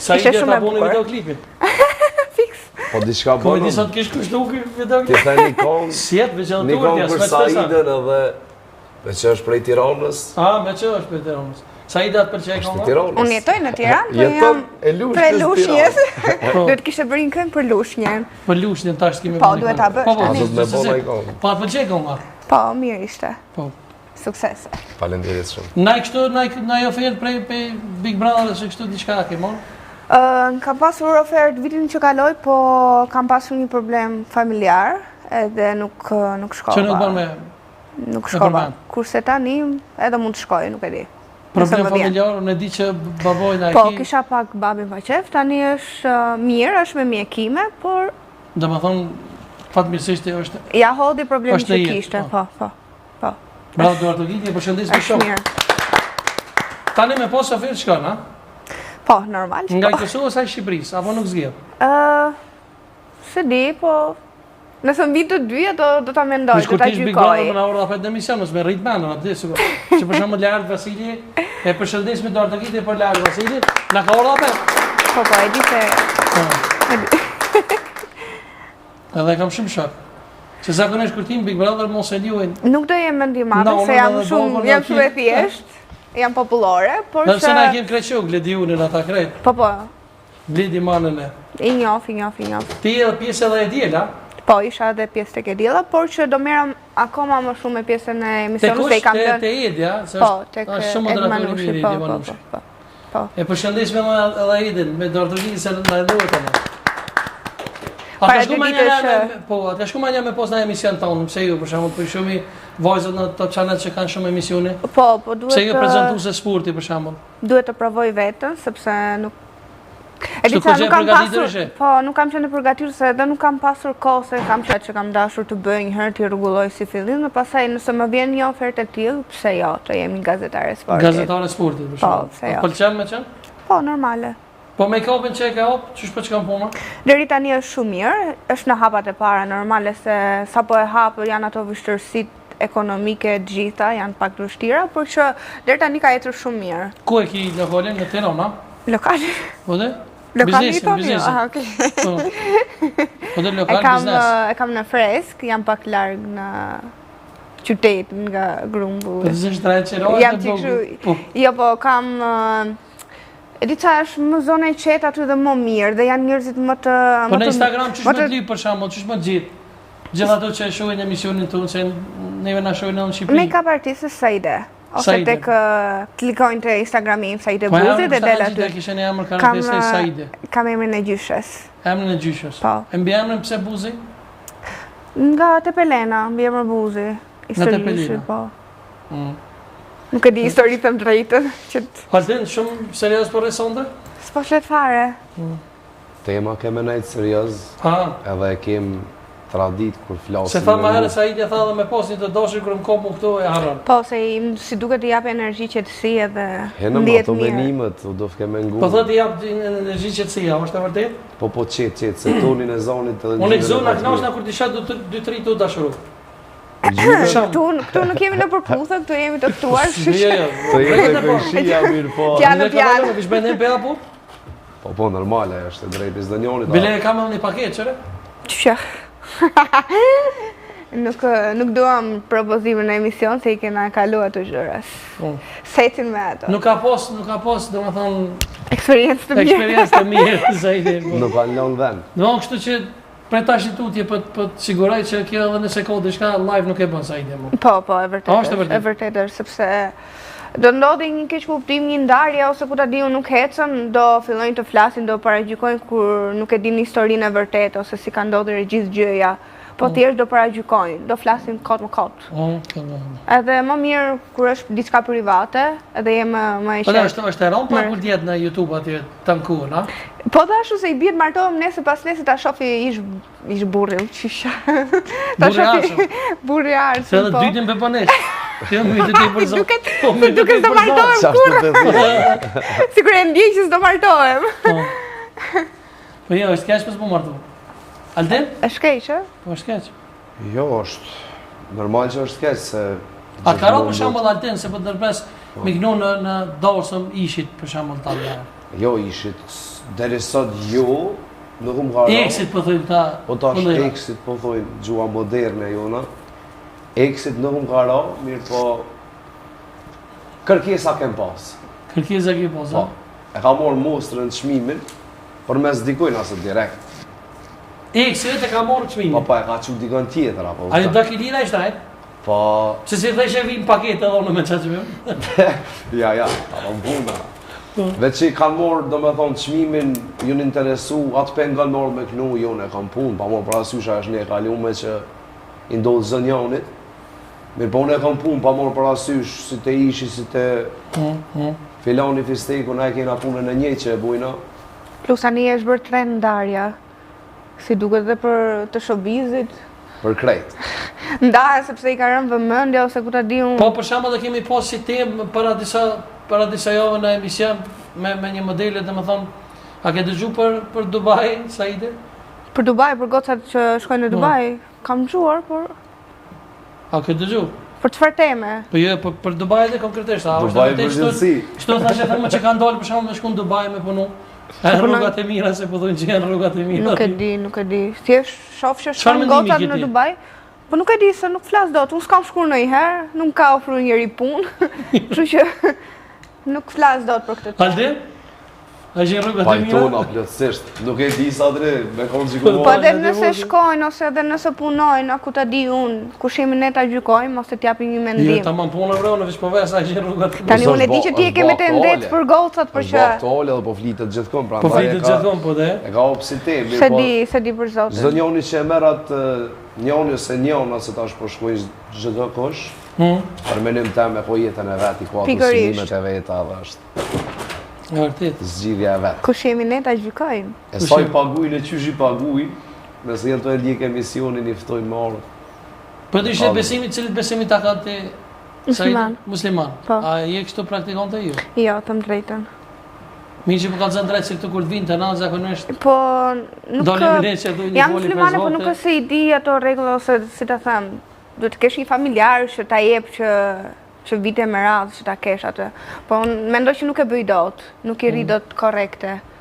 Sa i dhe ta boni videoklipin? Fiks. Po diçka Ko e bënë. disa të kesh kushtu videoklip? Ti thaj Nikon. Sjet veçantur, Nikon ja, për s'me të pesa. Saidën edhe me që është prej Tiranës. Me që është për Tiranës? Sa i dhe atë përqej ka nga? Tiranës. Unë jetoj në Tiranë, po Jeton jam e prej Lushnjës Lushnjës. Duhet kishte bërë një këngë për Lushnjën. Për Lushnjën tash kemi Po, duhet ta bësh A do të me bona ikon. Po atë përqej ka nga? Po, mirë ishte. Po. Suksese. Faleminderit shumë. Na kështu, na i ofertë prej Big Brother që kështu diçka ke mon? Kam pasur ofertë vitin që kaloi, po kam pasur një problem familjar, edhe nuk shkova. Që nuk bën me... Nuk shkova. Kurse tani edhe mund të shkoj, nuk e di. Problem familjar, unë e di që baboj na e ki... Po, kisha pak babin pa qef, tani është mirë, është me mjekime, por... Dhe më thonë, fatmirësisht e është... Ja hodhi problemi Është që në jetë, kishte, po. Bravo, Duart Ogiti, e përshëndes me Është shumë. mirë. Tani me posë ofertë shkon, ha? Po, normal. Nga i Kosovës sa i Shqipërisë, apo nuk zgjedh? Se di, po... Nëse mbi të dyja, do ta mendoj, do ta Big Brother gjykoj. për na ora në emision, mos me rrit mendën, atë di sigur. Që për shembull Lart Vasili, e përshëndes me Duart Ogiti për Lart Vasili, na ka ora apo? Po, e di se... Edhe kam shumë shok. Që zakonisht kur tim Big Brother mos e luajn. Nuk do jem mendim madhe, se jam shumë e thjesht, jam popullore, por që... Nëse na kem krequk, Glediunin ata krejt. Po. Gledi manën e. I njof. Ti edhe pjesë edhe e diela? Po, isha edhe pjesë tek e diela, por që do merrem akoma më shumë me pjesën e emisionit se i kam dhënë. Te Edja, se është shumë moderator i Edi Manushi. Po. E përshëndes me edhe Edin, me Duart Ogiti se na luhet atë. Atë shku manja me pos në emision tonë, pse ju, për shembull, për shumë vajzat në Top Channel që kanë shumë emisione? Po, duhet... Pse ju prezentuese sporti, për shembull? Duhet të provoj vetën, sepse nuk... E di sa nuk kam pasur... Po, nuk kam qenë përgatitur, se edhe nuk kam pasur kohë, se kam qenë që kam dashur të bëj një herë të rregulloj si fillim, dhe pastaj nëse më vjen një ofertë e tillë, pse jo, të jemi gazetare sportit. Gazetare sportit, për shembull. Po, pse jo. Pëlqen me qenë? Po, normale. Po make-upin që e ka hop, ç'është po çkan puna? Deri tani është shumë mirë, është në hapat e para normale se sapo e hap janë ato vështirësitë ekonomike të gjitha, janë pak të vështira, por që deri tani ka ecur shumë mirë. Ku e ki lokalin në Tiranë? Lokali. Po dhe? Lokali biznesin. Aha, okay. Po dhe lokal biznes. E kam në Fresk, jam pak larg në qytet nga Grumbu. Po dhe është drejt qërojt jam çikështu. Jo, po kam e di qa është më zona e qetë aty dhe më mirë, dhe janë njerëzit më të... Po në Instagram qësh më të lypë për shembull, qësh më të gjithë? Gjithë ato që e shohin emisionin tonë, që neve na shohin në Shqipëri. Make-up artistës Saide. Ose tek klikojnë të Instagrami im Saide Buzi dhe del aty. Po kishën emër karakteristike Saide. Kam emrin e gjyshes. Emrin e gjyshes. Po. E mbi emrin pse Buzi? Nga Tepelena, mbi emër Buzi. Historisht, po. Nuk e di histori të më drejtën. Haltin, shumë serios për resonde? S'po flet fare. Tema keme nejtë serios, edhe e kem tradit kur flasim. Se tha ma herë Saidi e tha dhe me posin të dashur kërë më komu këtu e harën. Po, se si duket të japë energji qetësi edhe ndjet mirë. Ato menimet, do të keme ngu. Po thë të japë energji qetësia, është e vërtet? Po qetë, se tonin e zonit edhe... Unë e zonë, aknashna kur t'i shatë 2-3 të dashuru. Këtu nuk jemi në përputhë, këtu jemi të këtuar. Të jemi të kërshia mirë po. Pjanë. Në kështë bëjnë për apo? Po, normale, është e drejt i zdanjonit. Bile e kam edhe një paket, qëre? Qësha? Nuk duam propozimin në emision, se i kena kalu ato gjëras. Setin me ato. Nuk ka pos, do më thonë... Eksperiencë të mirë. Eksperiencë të mirë, Saidi. Nuk ka lënë vend. Do më kështu që pre tash i tutje për të siguraj që kjo edhe nëse ka diçka live nuk e bën Saidi më. Po, e vërtet është, sepse do ndodhi një keq kuptim, një ndarje, ose ku ta di unë nuk hecën, do fillojnë të flasin, do paragjykojnë kur nuk e din historinë e vërtetë, ose si ka ndodhur gjithë gjëja. Po thjesht do paragjykojnë, do flasin kot më kot. Edhe më mirë kur është diçka private, edhe jemë më e qetë. Po është e rëndë pa kur djetë në YouTube atje të mkuën, a? Po dhe ashtu se i bjetë martohem nese pas nese ta shofi ish burri, qysha. Burri arshëm. Burri arshëm, po. Se edhe dytin për pënesh. Kjo më të ti për zonë. Duke s'do martohem kurrë. Sikur e ndjej që s'do martohem. Po jo, është keq për s'po martohem. Alden? është keq, e? Po është keq. Jo, është... Normal që është keq, se... A ka ro për shambull Alden, se për dërpres me gnu në dorësëm ishit për shambull të alden? Jo, ishit deri sot jo, nuk më ka ra. Exit po thojmë ta. Po tash exit po thojmë gjua moderne jona. Exit nuk më ka ra, mirë po kërkesa kem pas. Kërkesa ke pas, Po. E ka marrë mostrën çmimin përmes dikujt asë direkt. Exit e ka marrë çmimin. Po e ka çu dikon tjetër apo. Ai dakilina ishte ai? Po. Se si thëshë vin paketë edhe unë me çajmë. Ja, ta vëmbuna. Veç që kanë morë, do me thonë, çmimin, ju në interesu, atë pengon morë me kënu, ju në kam punë, pa morë parasysha është një kalume që i ndodhë zënjanit. Mirë, po unë e kam punë, pa morë parasysh, si te ishi, si te filani fisteku, na e kena punën e një që e bujna. Plus tani është bërë trend ndarja, si duket dhe për të showbizit. Për krejt. Ndahe sepse i ka rënë vëmendja ose ku ta di unë. Po për shembull kemi pas si temë para disa javë në emision me një modele, domethënë, a ke dëgjuar për Dubai, Saide? Për Dubai, për gocat që shkojnë në Dubai, kam dëgjuar, por A ke dëgjuar? për çfarë teme? Po jo, për Dubai dhe konkretisht, a është Dubai vërtet përgjithësi. Kështu thashë thënë që kanë dalë për shembull me shkon në Dubai me punu. Rrugat e mira se po thonë që janë rrugat e mira. Nuk e di. Thjesht shoh që shkojnë gocat në Dubai. Po nuk e di se nuk flas dot. Unë s'kam shkuar ndonjëherë, nuk ka ofruar njëri punë. Kështu që nuk flas dot për këtë. Alde? A gjë rrugat e mira? Pajtona plotësisht. Nuk e di sa dre, me konë gjikonë. Po edhe nëse shkojnë ose edhe nëse punojnë, a ku ta di unë, kush jemi ne ta gjykojmë ose t'japim një mendim. Jo, tamam punë vrenë veç po vesa gjë rrugat. Tani unë e di që ti e ke me tendencë për gocat për që aktuale edhe po flitet gjithkohë, Po flitet gjithkohë po dhe. E ka opsi temi, se di për zotin. Çdo njoni që e merr atë njoni ose njona se tash po shkojnë çdo kosh. Për menim tëm e po jetën e vet i ka kushtimet e veta dhe është. Vërtet. Zgjidhja e vet. Kush jemi ne ta gjykojmë? E sa i paguajnë e çysh i paguajnë, nëse janë të ndjek emisionin i ftojnë më orë. Po ti she besimi, cilit besimi ta ka ti? Musliman. Musliman. Po. A je kështu praktikante ju? Jo, të më drejtën. Mi që po ka zënë drejtë se këtu kur të vinë të nanë zakonisht. Po, nuk jam muslimane, po nuk se i di ato rregulla ose si ta them, duhet të kesh një familjar që ta jep që vite me radhë që ta kesh atë. Po unë mendoj që nuk e bëj dot, nuk i rri dot korrekte.